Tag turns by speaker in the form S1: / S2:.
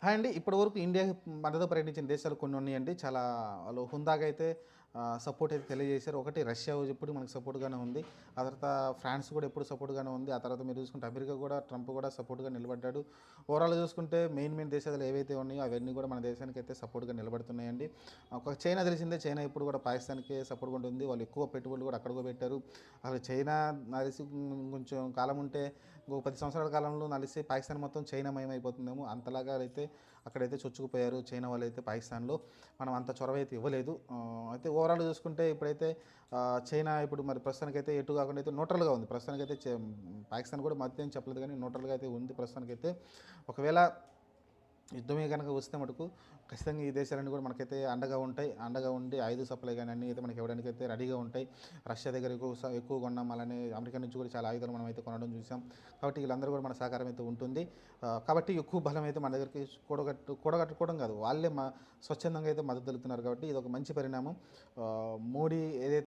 S1: అండి ఇప్పటివరకు ఇండియాకి మద్దతు ప్రకటించిన దేశాలు కొన్ని ఉన్నాయండి. చాలా వాళ్ళు హుందాగా అయితే సపోర్ట్ అయితే తెలియజేశారు. ఒకటి రష్యా ఎప్పుడు మనకు సపోర్ట్‌గానే ఉంది. ఆ తర్వాత ఫ్రాన్స్ కూడా ఎప్పుడు సపోర్ట్‌గానే ఉంది. ఆ తర్వాత మీరు చూసుకుంటే అమెరికా కూడా ట్రంప్ కూడా సపోర్ట్‌గా నిలబడ్డాడు. ఓవరాల్‌గా చూసుకుంటే మెయిన్ దేశాలు ఏవైతే ఉన్నాయో అవన్నీ కూడా మన దేశానికైతే సపోర్ట్‌గా నిలబడుతున్నాయండి. ఒక చైనా తెలిసిందే. చైనా ఇప్పుడు కూడా పాకిస్తాన్‌కే సపోర్ట్‌గా ఉంటుంది. వాళ్ళు ఎక్కువ పెట్టుబడులు కూడా అక్కడ కూడా పెట్టారు. అసలు చైనా నలిసి కొంచెం కాలం ఉంటే ఇంకో 10 సంవత్సరాల కాలంలో నలిసి పాకిస్తాన్ మొత్తం చైనామయం అయిపోతుందేమో అంతలాగా అయితే అక్కడైతే చొచ్చుకుపోయారు చైనా వాళ్ళైతే పాకిస్తాన్‌లో. మనం అంత చొరవ అయితే ఇవ్వలేదు. అయితే ఓవరాల్‌గా చూసుకుంటే ఇప్పుడైతే చైనా ఇప్పుడు మరి ప్రస్తుతానికైతే ఎటు కాకుండా అయితే న్యూట్రల్‌గా ఉంది. ప్రస్తుతానికైతే పాకిస్తాన్ కూడా మద్దతు ఏం చెప్పలేదు కానీ న్యూట్రల్‌గా అయితే ఉంది ప్రస్తుతానికైతే. ఒకవేళ యుద్ధమే గనక వస్తే మటుకు ఖచ్చితంగా ఈ దేశాలన్నీ కూడా మనకైతే అండగా ఉంటాయి. అండగా ఉండి ఆయుధ సప్లై గాని అన్నీ అయితే మనకి ఇవ్వడానికైతే రెడీగా ఉంటాయి. రష్యా దగ్గర ఎక్కువ కొన్నాం. అలానే అమెరికా నుంచి కూడా చాలా ఆయుధాలు మనమైతే కొనడం చూసాం. కాబట్టి వీళ్ళందరూ కూడా మన సహకారం అయితే ఉంటుంది. కాబట్టి ఎక్కువ బలం అయితే మన దగ్గరికి కూడగట్టుకోవడం కాదు. వాళ్ళే స్వచ్ఛందంగా అయితే మద్దతు తెలుపుతున్నారు కాబట్టి ఇదొక మంచి పరిణామం. మోడీ ఏదైతే